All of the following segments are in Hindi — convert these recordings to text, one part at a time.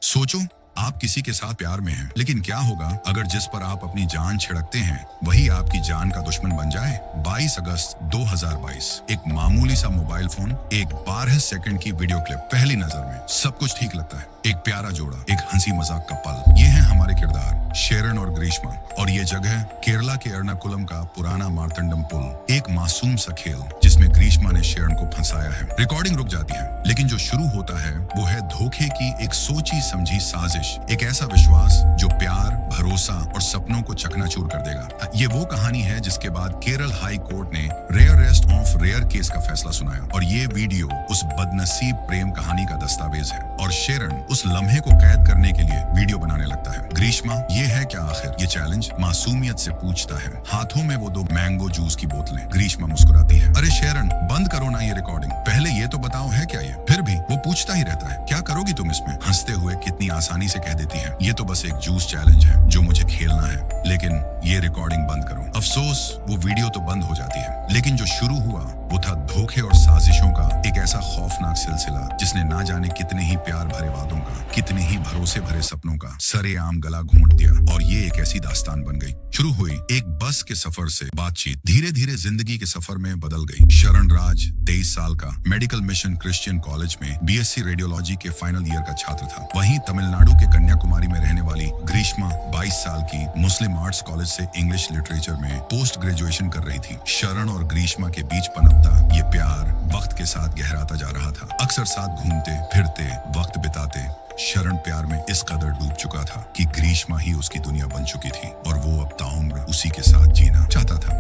सोचो, आप किसी के साथ प्यार में हैं, लेकिन क्या होगा अगर जिस पर आप अपनी जान छिड़कते हैं वही आपकी जान का दुश्मन बन जाए। 22 अगस्त 2022, एक मामूली सा मोबाइल फोन, एक 12 सेकंड की वीडियो क्लिप। पहली नजर में सब कुछ ठीक लगता है, एक प्यारा जोड़ा, एक हंसी मजाक का पल। ये है हमारे किरदार शेरन और ग्रीष्मा, और ये जगह केरला के एर्नाकुलम का पुराना मार्तंडम पुल। एक मासूम सा खेल जिसमें ग्रीष्मा ने शेरन को फंसाया है। रिकॉर्डिंग रुक जाती है, लेकिन जो शुरू होता है वो है धोखे की एक सोची समझी साजिश, एक ऐसा विश्वास जो प्यार, भरोसा और सपनों को चकनाचूर कर देगा। ये वो कहानी है जिसके बाद केरल हाई कोर्ट ने रेयरेस्ट ऑफ रेयर केस का फैसला सुनाया, और ये वीडियो उस बदनसीब प्रेम कहानी का दस्तावेज है। और शेरन उस लम्हे को कैद करने के लिए वीडियो बनाने लगता है। ग्रीष्मा, ये है क्या आखिर? ये चैलेंज मासूमियत से पूछता है। हाथों में वो 2 मैंगो जूस की बोतलें। ग्रीष्मा मुस्कुराती है। अरे शेरन, बंद करो ना ये रिकॉर्डिंग, पहले ये तो बताओ है क्या ये? फिर भी वो पूछता ही रहता है, क्या करोगी तुम इसमें? हंसते हुए कितनी आसानी से कह देती है, ये तो बस एक जूस चैलेंज है जो मुझे खेलना है, लेकिन ये रिकॉर्डिंग बंद करो। अफसोस, वो वीडियो तो बंद हो जाती है, लेकिन जो शुरू हुआ वो था धोखे और साजिशों का एक ऐसा खौफनाक सिलसिला जिसने ना जाने कितने ही प्यार भरे वादों का, कितने ही भरोसे भरे सपनों का सरेआम गला घोंट दिया। और ये एक ऐसी दास्तान बन गई। शुरू हुई एक बस के सफर से बातचीत, धीरे धीरे जिंदगी के सफर में बदल गई। शरण राज 23 साल का, मेडिकल मिशन क्रिश्चियन कॉलेज में बीएससी रेडियोलॉजी के फाइनल ईयर का छात्र था। वहीं तमिलनाडु के कन्याकुमारी में रहने वाली ग्रीष्मा 22 साल की, मुस्लिम आर्ट्स कॉलेज से इंग्लिश लिटरेचर में पोस्ट ग्रेजुएशन कर रही थी। शरण और ग्रीष्मा के बीच पनपता ये प्यार वक्त के साथ गहराता जा रहा था। अक्सर साथ घूमते फिरते, वक्त बिताते। शरण प्यार में इस कदर डूब चुका था कि ग्रीष्मा ही उसकी दुनिया बन चुकी थी, और वो अब ताउम्र उसी के साथ जीना चाहता था।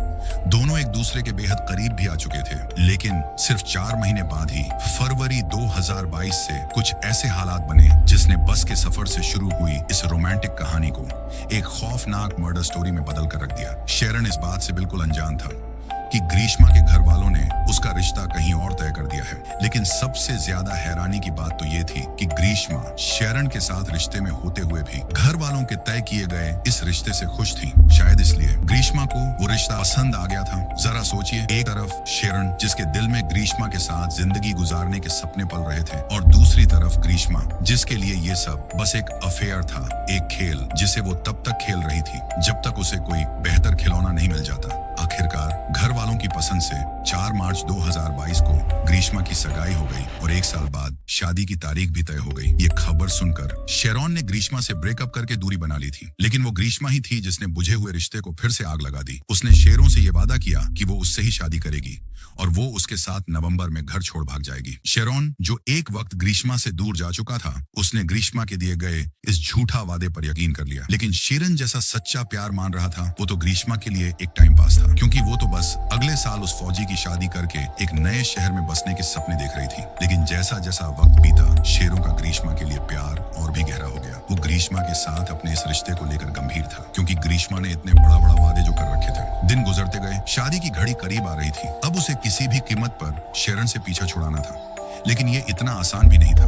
दोनों एक दूसरे के बेहद करीब भी आ चुके थे, लेकिन सिर्फ 4 महीने बाद ही फरवरी 2022 से कुछ ऐसे हालात बने जिसने बस के सफर से शुरू हुई इस रोमांटिक कहानी को एक खौफनाक मर्डर स्टोरी में बदल कर रख दिया। शेरन इस बात से बिल्कुल अनजान था कि ग्रीष्मा के घर वालों ने उसका रिश्ता कहीं और तय कर दिया है। लेकिन सबसे ज्यादा हैरानी की बात तो ये थी कि ग्रीष्मा शेरन के साथ रिश्ते में होते हुए भी घर वालों के तय किए गए इस रिश्ते से खुश थी। शायद इसलिए ग्रीष्मा को वो रिश्ता पसंद आ गया था। जरा सोचिए, एक तरफ शेरन जिसके दिल में ग्रीष्मा के साथ जिंदगी गुजारने के सपने पल रहे थे, और दूसरी तरफ ग्रीष्मा जिसके लिए ये सब बस एक अफेयर था, एक खेल जिसे वो तब तक खेल रही थी जब तक उसे कोई बेहतर खिलौना नहीं मिल जाता। आखिरकार घर वालों की पसंद से 4 मार्च 2022 को ग्रीष्मा की सगाई हो गई, और 1 साल बाद शादी की तारीख भी तय हो गई। ये खबर सुनकर शेरॉन ने ग्रीष्मा से ब्रेकअप करके दूरी बना ली थी, लेकिन वो ग्रीष्मा ही थी जिसने बुझे हुए रिश्ते को फिर से आग लगा दी। उसने शेरों से ये वादा किया कि वो उससे ही शादी करेगी, और वो उसके साथ नवंबर में घर छोड़ भाग जाएगी। शेरॉन, जो एक वक्त ग्रीष्मा से दूर जा चुका था, उसने ग्रीष्मा के दिए गए इस झूठा वादे पर यकीन कर लिया। लेकिन शेरन जैसा सच्चा प्यार मान रहा था, वो तो ग्रीष्मा के लिए एक टाइम पास था, क्योंकि वो तो बस अगले साल उस फौजी की शादी करके एक नए शहर में बसने के सपने देख रही थी। लेकिन जैसा जैसा वक्त बीता, शेरों का ग्रीष्मा के लिए प्यार और भी गहरा हो गया। वो ग्रीष्मा के साथ अपने इस रिश्ते को लेकर गंभीर था, क्योंकि ग्रीष्मा ने इतने बड़ा वादे जो कर रखे थे। दिन गुजरते गए, शादी की घड़ी करीब आ रही थी। अब उसे किसी भी कीमत पर शेरन से पीछा छुड़ाना था, लेकिन ये इतना आसान भी नहीं था।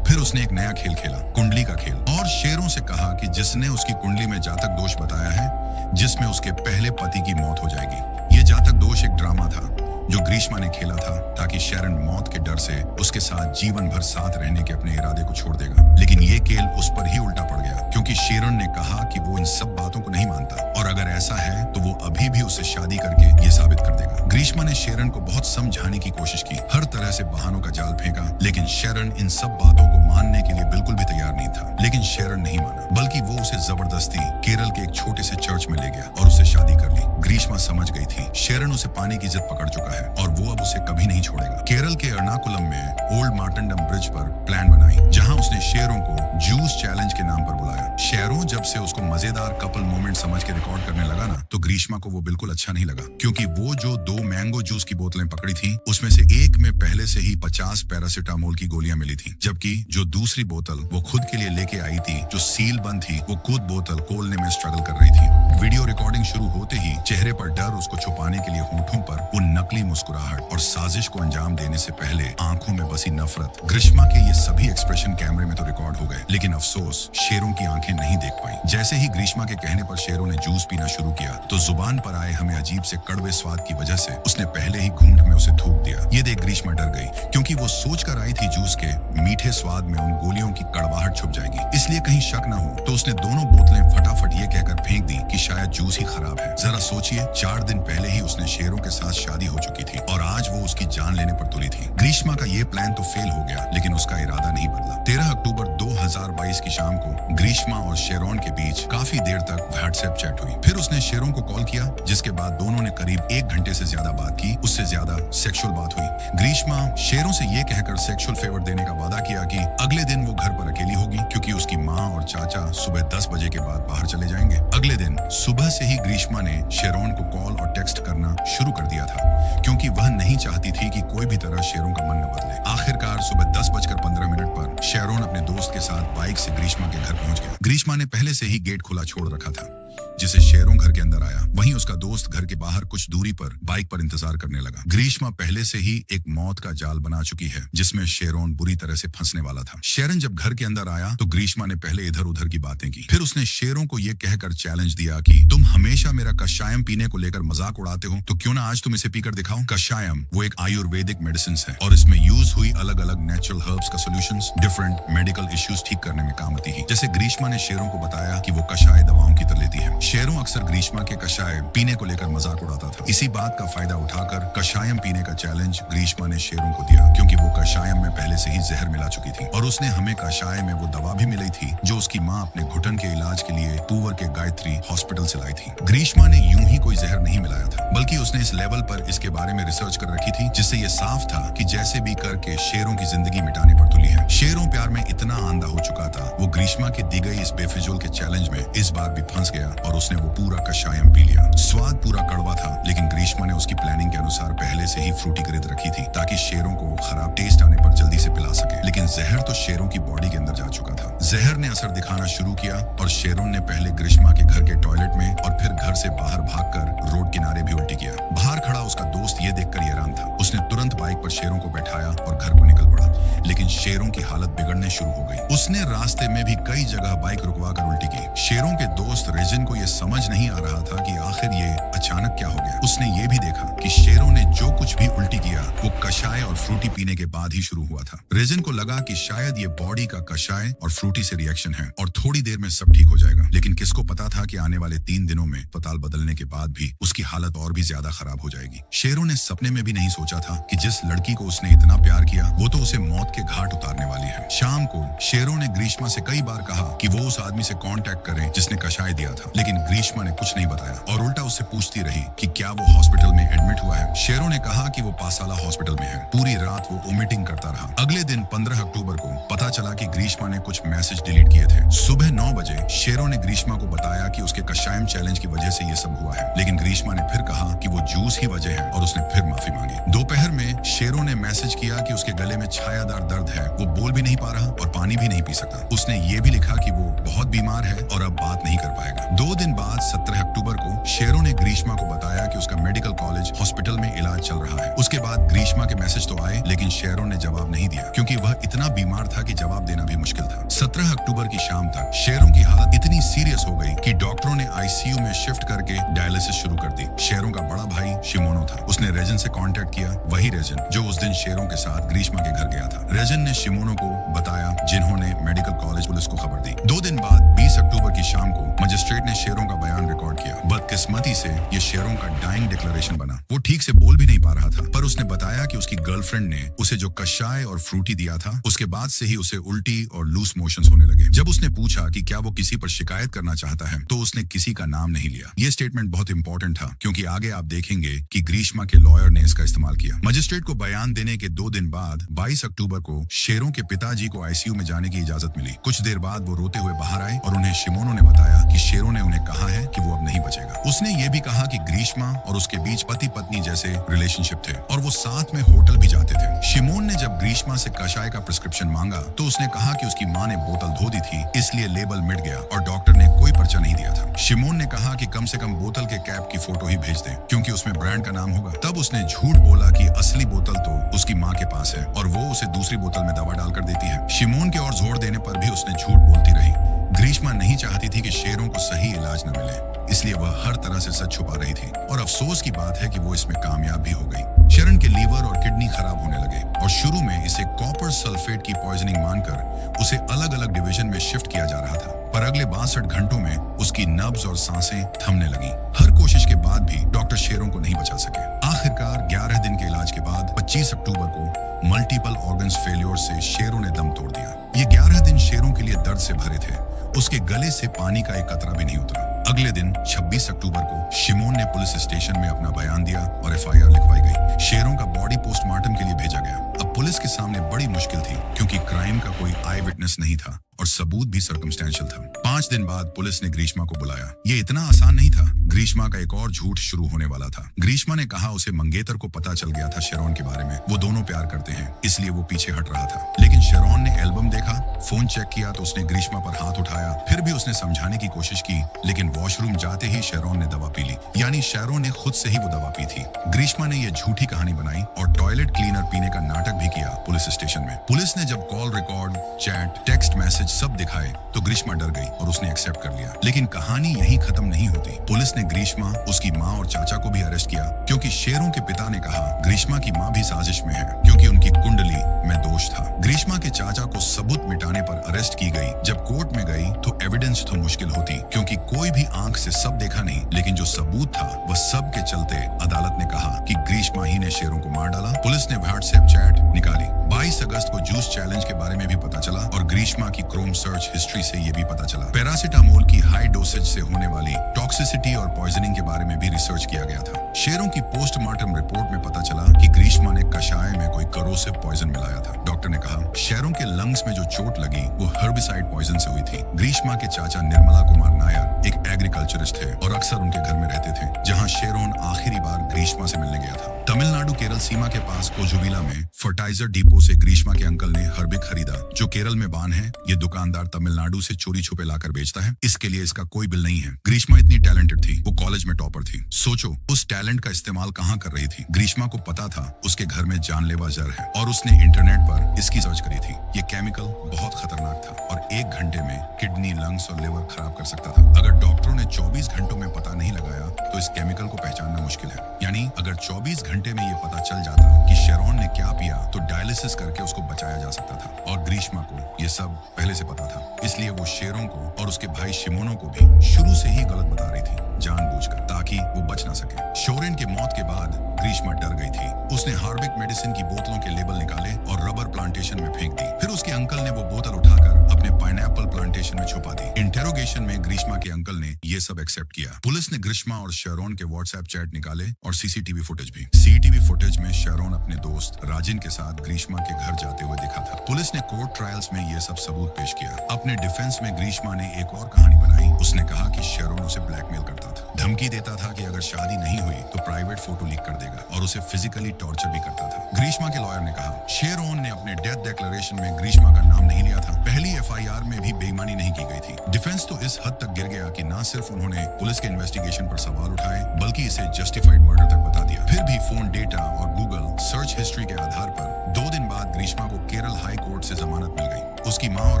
फिर उसने एक नया खेल खेला, कुंडली का खेल, और शेरों से कहा कि जिसने उसकी कुंडली में जातक दोष बताया है जिसमें उसके पहले पति की मौत हो जाएगी। ये जातक दोष एक ड्रामा था जो ग्रीष्मा ने खेला था, ताकि शेरन मौत के डर से उसके साथ जीवन भर साथ रहने के अपने इरादे को छोड़ देगा। लेकिन ये खेल उस पर ही उल्टा पड़ गया, क्योंकि शेरन ने कहा कि वो इन सब बातों को नहीं मानता, और अगर ऐसा है तो वो अभी भी उससे शादी करके ये साबित कर देगा। ग्रीष्मा ने शेरन को बहुत समझाने की कोशिश की, हर तरह से बहानों का जाल फेंका, लेकिन शेरन इन सब बातों को मानने के लिए बिल्कुल भी तैयार नहीं था। लेकिन शेरन नहीं माना, बल्कि वो उसे जबरदस्ती केरल के एक छोटे से चर्च में ले गया और उससे शादी कर ली। ग्रीष्मा समझ गई थी शेरन उसे पाने की जिद पकड़ चुका है, और वो अब उसे कभी नहीं छोड़ेगा। केरल के एर्नाकुलम में ओल्ड मार्टंडम ब्रिज पर प्लान बनाई, जहां उसने शेरों को जूस चैलेंज के नाम पर बुलाया। शेरों जब से उसको मजेदार कपल मोमेंट समझ के रिकॉर्ड करने लगा ना, तो ग्रीष्मा को वो बिल्कुल अच्छा नहीं लगा, क्योंकि वो जो 2 मैंगो जूस की बोतलें पकड़ी थी, उसमें से एक में पहले से ही 50 पैरासीटामोल की गोलियां मिली थी, जबकि जो दूसरी बोतल वो खुद के लिए लेके आई थी, जो सील बंद थी, वो खुद बोतल खोलने में स्ट्रगल कर रही थी। वीडियो रिकॉर्डिंग शुरू होते ही चेहरे पर डर, उसको छुपाने के लिए होठों पर वो नकली मुस्कुराहट, और साजिश को अंजाम देने से पहले आंखों में बसी नफरत। ग्रीष्मा के ये सभी एक्सप्रेशन कैमरे में तो रिकॉर्ड रिकॉर्ड हो गए, लेकिन अफसोस शेरों की आंखें नहीं देख पाई। जैसे ही ग्रीष्मा के कहने पर शेरों ने जूस पीना शुरू किया तो जुबान पर आए हमें अजीब से कड़वे स्वाद की वजह से उसने पहले ही घूंट में उसे थूक दिया। ये देख ग्रीष्मा डर गई, क्योंकि वो सोच कर आई थी जूस के मीठे स्वाद में उन गोलियों की कड़वाहट छुप जाएगी, इसलिए कहीं शक न हो तो उसने दोनों बोतलें फटाफट ये कहकर फेंक दी कि शायद जूस ही खराब है। जरा सोचिए, 4 दिन पहले ही उसने शेरों के साथ शादी हो चुकी थी और आज वो उसकी जान लेने पर तुली थी। ग्रीष्मा का ये प्लान तो फेल हो गया, लेकिन उसका इरादा नहीं बदला। 13 अक्टूबर 2022 की शाम को ग्रीष्मा और शेरोन के बीच काफी देर तक व्हाट्सएप चैट हुई। फिर उसने शेरोन को कॉल किया, जिसके बाद दोनों ने करीब 1 घंटे से ज्यादा बात की। उससे ज्यादा सेक्सुअल बात हुई। ग्रीष्मा शेरों से ये कहकर सेक्सुअल फेवर देने का वादा किया कि अगले दिन वो घर पर अकेली होगी, क्योंकि उसकी माँ और चाचा सुबह 10 बजे के बाद बाहर चले जाएंगे। अगले दिन सुबह से ही ग्रीष्मा ने शेरोन को कॉल और टेक्स्ट करना शुरू कर दिया था, क्योंकि वह नहीं चाहती थी कि कोई भी तरह शेरों का मन न बदले। आखिरकार सुबह 10:15 पर शेरोन अपने दोस्त के साथ बाइक से ग्रीष्मा के घर पहुंच गया। ग्रीष्मा ने पहले से ही गेट खुला छोड़ रखा था, जिसे शेरों घर के अंदर आया। वहीं उसका दोस्त घर के बाहर कुछ दूरी पर बाइक पर इंतजार करने लगा। ग्रीष्मा पहले से ही एक मौत का जाल बना चुकी है, जिसमें शेरोन बुरी तरह से फंसने वाला था। शेरन जब घर के अंदर आया तो ग्रीष्मा ने पहले इधर उधर की बातें की। फिर उसने शेरों को यह कहकर चैलेंज दिया कि तुम हमेशा मेरा कषायम पीने को लेकर मजाक उड़ाते हो, तो क्यों ना आज तुम इसे पीकर दिखाओ। कषायम वो एक आयुर्वेदिक मेडिसिन है और इसमें यूज हुई अलग अलग नेचुरल हर्ब्स का सोल्यूशंस डिफरेंट मेडिकल इश्यूज ठीक करने में काम आती है। जैसे ग्रीष्मा ने शेरों को बताया कि वो कषाय दवाओं की तरह लेती है। शेरों अक्सर ग्रीष्मा के कषाय पीने को लेकर मजाक उड़ाता था। इसी बात का फायदा उठाकर कषायम पीने का चैलेंज ग्रीष्मा ने शेरों को दिया, क्योंकि वो कषायम में पहले से ही जहर मिला चुकी थी और उसने हमें कषाय में वो दवा भी मिली थी जो उसकी माँ अपने घुटन के इलाज के लिए पूवर के गायत्री हॉस्पिटल से लाई थी। ग्रीष्मा ने यूं ही कोई जहर नहीं मिलाया था, बल्कि उसने इस लेवल पर इसके बारे में रिसर्च कर रखी थी, जिससे ये साफ था कि जैसे भी करके शेरों की जिंदगी मिटाने पर तुली है। शेरों प्यार में इतना आंधा हो चुका था, वो ग्रीष्मा के दी गई इस बेफिजूल के चैलेंज में इस बार भी फंस गया और उसने वो पूरा कषायम पी लिया। स्वाद पूरा कड़वा था, लेकिन ग्रीष्मा ने उसकी प्लानिंग के अनुसार पहले से ही फ्रूटी खरीद रखी थी, ताकि शेरों को खराब टेस्ट आने पर जल्दी से पिला सके। लेकिन जहर तो शेरों की बॉडी के अंदर जा चुका था। जहर ने असर दिखाना शुरू किया और शेरों ने पहले ग्रीष्मा के घर के टॉयलेट में और फिर घर से बाहर भागकर रोड किनारे भी उल्टी किया। बाहर खड़ा उसका दोस्त ये देखकर हैरान था। उसने तुरंत बाइक पर शेरों को बैठाया और घर को निकल पड़ा, लेकिन शेरों की हालत बिगड़ने शुरू हो गई। उसने रास्ते में भी कई जगह बाइक रुकवा कर उल्टी की। शेरों के दोस्त रेजिन को यह समझ नहीं आ रहा था कि आखिर ये अचानक क्या हो गया। उसने ये भी देखा कि शेरों ने जो कुछ भी उल्टी किया वो कषाय और फ्रूटी पीने के बाद ही शुरू हुआ था। रेजिन को लगा कि शायद ये बॉडी का कषाय और फ्रूटी से रिएक्शन है और थोड़ी देर में सब ठीक हो जाएगा, लेकिन किसको पता था कि आने वाले 3 दिनों में अस्पताल बदलने के बाद भी उसकी हालत और भी ज्यादा खराब हो जाएगी। शेरों ने सपने में भी नहीं सोचा था कि जिस लड़की को उसने इतना प्यार किया वो तो उसे मौत के घाट उतारने वाली है। शाम को शेरों ने ग्रीष्मा से कई बार कहा कि वो उस आदमी से कांटेक्ट करे जिसने कषाय दिया था, लेकिन ग्रीष्मा ने कुछ नहीं बताया और उल्टा उससे पूछती रही कि क्या वो हॉस्पिटल में एडमिट हुआ है। शेरों ने कहा कि वो पासाला हॉस्पिटल में है। पूरी रात वो वोमिटिंग करता रहा। अगले दिन 15 अक्टूबर को पता चला कि ग्रीष्मा ने कुछ मैसेज डिलीट किए थे। सुबह 9 बजे शेरों ने ग्रीष्मा को बताया कि उसके कषायम चैलेंज की वजह से ये सब हुआ है, लेकिन ग्रीष्मा ने फिर कहा कि वो जूस ही वजह है और उसने फिर माफी मांगी। दोपहर में शेरों ने मैसेज किया कि उसके गले में छायादार दर्द है, वो बोल भी नहीं पा रहा और पानी भी नहीं पी सकता। उसने ये भी लिखा कि वो बहुत बीमार है और अब बात नहीं कर पाएगा। 2 दिन बाद 17 अक्टूबर को शेरों ने ग्रीष्मा को बताया कि उसका मेडिकल कॉलेज हॉस्पिटल में इलाज चल रहा है। उसके बाद ग्रीष्मा के मैसेज तो आए, लेकिन शेरों ने जवाब नहीं दिया, क्योंकि वह इतना बीमार था कि जवाब देना भी मुश्किल था। 17 अक्टूबर की शाम तक शेरों की हालत इतनी सीरियस हो गई कि डॉक्टरों ने आईसीयू में शिफ्ट करके डायलिसिस शुरू कर दी। शेरों का बड़ा भाई शिमोनो था। उसने रेजिन से कांटेक्ट किया, वही रेजिन जो उस दिन शेरों के साथ ग्रीष्मा के घर गया था। रेजिन ने शिमोनो को बताया, जिन्होंने मेडिकल कॉलेज पुलिस को खबर दी। 2 दिन बाद 20 अक्टूबर की शाम को मजिस्ट्रेट ने शेरों का बयान रिकॉर्ड किया। बदकिस्मती से ये शेरों का डाइंग डिक्लेरेशन बना। वो ठीक से बोल भी नहीं पा रहा था, पर उसने बताया कि उसकी गर्लफ्रेंड ने उसे जो कषाय और फ्रूटी दिया था, उसके बाद से ही उसे उल्टी और लूज मोशंस होने लगे। जब उसने पूछा कि क्या वो किसी पर शिकायत करना चाहता है, तो उसने किसी का नाम नहीं लिया। ये स्टेटमेंट बहुत इंपॉर्टेंट था, क्योंकि आगे आप देखेंगे कि ग्रीष्मा के लॉयर ने इसका इस्तेमाल किया। मजिस्ट्रेट को बयान देने के 2 दिन बाद 22 अक्टूबर को शेरों के पिताजी को आईसीयू में जाने की इजाजत मिली। कुछ देर बाद वो रोते हुए बाहर आए और उन्हें शिमोनो ने बताया कि शेरों ने उन्हें कहा है कि वो अब नहीं बचेगा। उसने ये भी कहा कि ग्रीष्मा और उसके बीच पति पत्नी जैसे रिलेशनशिप थे और वो साथ में होटल भी जाते थे। शिमोन ने जब ग्रीष्मा से कषाय का प्रिस्क्रिप्शन मांगा तो उसने कहा कि उसकी माँ ने बोतल धो दी थी, इसलिए लेबल मिट गया और डॉक्टर ने कोई पर्चा नहीं दिया था। शिमोन ने कहा कि कम से कम बोतल के कैप की फोटो ही भेज दे, क्योंकि उसमें ब्रांड का नाम होगा। तब उसने झूठ बोला कि असली बोतल तो उसकी माँ के पास है और वो उसे दूसरी बोतल में दवा डालकर देती है। शिमोन के और जोर देने पर भी भी उसने झूठ बोलती रही। ग्रीष्मा नहीं चाहती थी कि शेरों को सही इलाज न मिले, इसलिए वह हर तरह से सच छुपा रही थी। और अफसोस की बात है कि वो इसमें कामयाब भी हो गई। शरण के लीवर और किडनी खराब होने लगे और शुरू में इसे कॉपर सल्फेट की पॉइजनिंग मानकर उसे अलग अलग डिवीजन में शिफ्ट किया जा रहा था। पर अगले 62 घंटों में उसकी नब्ज और सांसें थमने लगी। हर कोशिश के बाद भी डॉक्टर शेरों को नहीं बचा सके। आखिरकार 11 दिन के इलाज के बाद 25 अक्टूबर को मल्टीपल ऑर्गन्स फेल्योर से शेरों ने दम तोड़ दिया। ये 11 दिन शेरों के लिए दर्द से भरे थे। उसके गले से पानी का एक कतरा भी नहीं उतरा। अगले दिन 26 अक्टूबर को शिमोन ने पुलिस स्टेशन में अपना बयान दिया और FIR लिखवाई गई। शेरों का बॉडी पोस्टमार्टम के लिए भेजा गया। अब पुलिस के सामने बड़ी मुश्किल थी क्योंकि क्राइम का कोई आई विटनेस नहीं था और सबूत भी सर्कमस्टेंशियल था। 5 दिन बाद पुलिस ने ग्रीष्मा को बुलाया। ये इतना आसान नहीं था। ग्रीष्मा का एक और झूठ शुरू होने वाला था। ग्रीष्मा ने कहा उसे मंगेतर को पता चल गया था शेरॉन के बारे में। वो दोनों प्यार करते हैं, इसलिए वो पीछे हट रहा था। लेकिन शेरॉन ने एल्बम देखा, फोन चेक किया तो उसने ग्रीष्मा पर हाथ उठाया। फिर भी उसने समझाने की कोशिश की, लेकिन वॉशरूम जाते ही शेरॉन ने दवा पी ली। यानी शेरॉन ने खुद से ही वो दवा पी थी। ग्रीष्मा ने ये झूठी कहानी बनाई और टॉयलेट क्लीनर पीने का नाटक भी किया पुलिस स्टेशन में। पुलिस ने जब call record, chat, text message सब दिखाए तो ग्रीष्मा डर गई और उसने एक्सेप्ट कर लिया। लेकिन कहानी यहीं खत्म नहीं होती। पुलिस ने ग्रीष्मा, उसकी माँ और चाचा को भी अरेस्ट किया क्योंकि शेरों के पिता ने कहा ग्रीष्मा की माँ भी साजिश में है क्योंकि उनकी कुंडली में दोष था। ग्रीष्मा के चाचा को सबूत मिटाने पर अरेस्ट की गई। जब कोर्ट में गई तो एविडेंस तो मुश्किल होती क्योंकि कोई भी आंख से सब देखा नहीं, लेकिन जो सबूत था वह सब के चलते अदालत ने कहा कि ग्रीष्मा ही ने शेरों को मार डाला। पुलिस ने व्हाट्सएप चैट निकाली। 22 अगस्त को जूस चैलेंज के बारे में भी पता चला और ग्रीष्मा की क्रोम सर्च हिस्ट्री से ये भी पता चला। पैरासिटामोल की हाई डोसेज से होने वाली टॉक्सिसिटी और पॉइजनिंग के बारे में भी रिसर्च किया गया था। शेरों की पोस्टमार्टम रिपोर्ट में पता चला कि ग्रीष्मा ने कषाय में कोई करोसिव पॉइजन मिलाया था। डॉक्टर ने कहा शेरों के लंग्स में जो चोट लगी वो हर्बिसाइड पॉइजन से हुई थी। ग्रीष्मा के चाचा निर्मला कुमार नायर एक एग्रीकल्चरिस्ट थे और अक्सर उनके घर में रहते थे, जहां शेरोन आखिरी बार ग्रीष्मा से मिलने गया था। तमिलनाडु केरल सीमा के पास कोजुविला में फर्टाइजर डिपो से ग्रीष्मा के अंकल ने हर्बिक खरीदा जो केरल में बान है। ये दुकानदार तमिलनाडु से चोरी छुपे लाकर बेचता है, इसके लिए इसका कोई बिल नहीं है। ग्रीष्मा इतनी टैलेंटेड थी, वो कॉलेज में टॉपर थी। सोचो उस टैलेंट का इस्तेमाल कहाँ कर रही थी। ग्रीष्मा को पता था उसके घर में जानलेवा जहर है और उसने इंटरनेट पर इसकी सर्च करी थी। ये केमिकल बहुत खतरनाक था और 1 घंटे में किडनी, लंग्स और लिवर खराब कर सकता था। अगर डॉक्टरों ने 24 घंटों में पता नहीं लगाया तो इस केमिकल को पहचानना मुश्किल है। यानी अगर 24 घंटे में ये पता चल जाता कि शेरॉन ने क्या पिया तो डायलिसिस करके उसको बचाया जा सकता था। और ग्रीष्मा को ये सब पहले से पता था, इसलिए वो शेरों को और उसके भाई शिमोनो को भी शुरू से ही गलत बता रही थी, जानबूझकर, ताकि वो बच ना सके। शोरेन के मौत के बाद ग्रीष्मा डर गई थी। उसने हार्बिक मेडिसिन की बोतलों के लेबल निकाले और रबर प्लांटेशन में फेंक दी। फिर उसके अंकल ने वो बोतल उठाकर अपने पाइनएप्पल प्लांटेशन में छुपा दी। इंटेरोगेशन में ग्रीष्मा के अंकल ने ये सब एक्सेप्ट किया। पुलिस ने ग्रीष्मा और शेरॉन के व्हाट्सएप चैट निकाले और सीसीटीवी फुटेज भी। सीसीटीवी फुटेज में शेरॉन अपने दोस्त राजिन के साथ ग्रीष्मा के घर जाते हुए दिखा था। पुलिस ने कोर्ट ट्रायल्स में ये सब सबूत पेश किया। अपने डिफेंस में ग्रीष्मा ने एक और कहानी बनाई। उसने कहा कि शेरॉन उसे ब्लैकमेल करता था, धमकी देता था कि अगर शादी नहीं हुई तो प्राइवेट फोटो लीक कर देगा और उसे फिजिकली टॉर्चर भी करता था। ग्रीष्मा के लॉयर ने कहा शेरॉन ने अपने डेथ डिक्लेरेशन में ग्रीष्मा का नाम नहीं लिया था। पहली FIR में भी बेईमानी नहीं की गई थी। डिफेंस तो इस हद तक गिर गया कि ना सिर्फ उन्होंने पुलिस के इन्वेस्टिगेशन पर सवाल उठाए बल्कि इसे जस्टिफाइड मर्डर तक बता दिया। फिर भी फोन डेटा और गूगल सर्च हिस्ट्री के आधार पर 2 दिन बाद ग्रीष्मा को केरल हाई कोर्ट से जमानत मिल गई। उसकी माँ और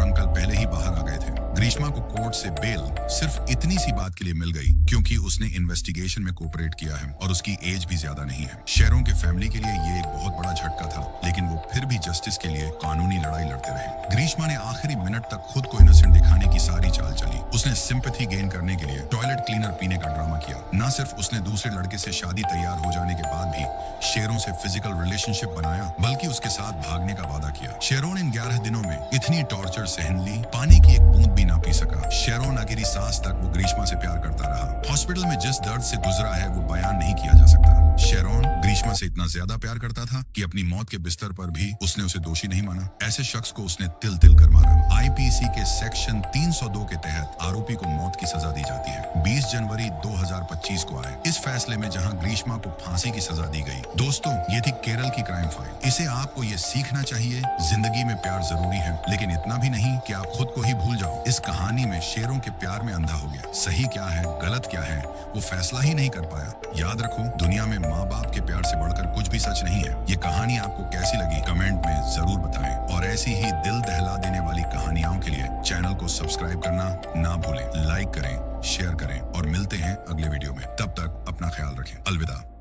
अंकल पहले ही बाहर आ गए थे। ग्रीष्मा को कोर्ट से बेल सिर्फ इतनी सी बात के लिए मिल गई क्योंकि उसने इन्वेस्टिगेशन में कोऑपरेट किया है और उसकी एज भी ज्यादा नहीं है। शेरों के फैमिली के लिए ये एक बहुत बड़ा झटका था, लेकिन वो फिर भी जस्टिस के लिए कानूनी लड़ाई लड़ते रहे। ग्रीष्मा ने आखिरी मिनट तक खुद को इनोसेंट दिखाने की सारी चाल चली। उसने सिंपैथी गेन करने के लिए टॉयलेट क्लीनर पीने का ड्रामा किया। न सिर्फ उसने दूसरे लड़के से शादी तैयार हो जाने के बाद भी शेरों से फिजिकल रिलेशनशिप बनाया बल्कि उसके साथ भागने का वादा किया। शेरों इन 11 दिनों में इतनी टॉर्चर सहन ली, पानी की एक बूंद भी ना पी सका। शेरोन आखिरी सांस तक वो ग्रीष्मा से प्यार करता रहा। हॉस्पिटल में जिस दर्द से गुजरा है वो बयान नहीं किया जा सकता। शेरोन ग्रीष्मा से इतना ज्यादा प्यार करता था कि अपनी मौत के बिस्तर पर भी उसने उसे दोषी नहीं माना। ऐसे शख्स को उसने तिल तिल कर मारा। IPC के सेक्शन 302 के तहत आरोपी को मौत की सजा दी जाती है। 20 जनवरी 2025 को आए इस फैसले में जहां ग्रीष्मा को फांसी की सजा दी गई। दोस्तों, ये थी केरल की क्राइम फाइल। इसे आपको ये सीखना चाहिए, जिंदगी में प्यार जरूरी है, लेकिन इतना भी नहीं कि आप खुद को ही भूल जाओ। इस कहानी में शेरों के प्यार में अंधा हो गया। सही क्या है, गलत क्या है, वो फैसला ही नहीं कर पाया। याद रखो, दुनिया में माँ बाप के प्यार से बढ़कर कुछ भी सच नहीं है। ये कहानी आपको कैसी लगी कमेंट में जरूर बताएं और ऐसी ही दिल दहला देने वाली कहानियों के लिए चैनल को सब्सक्राइब करना ना भूलें। लाइक करें, शेयर करें और मिलते हैं अगले वीडियो में। तब तक अपना ख्याल रखें। अलविदा।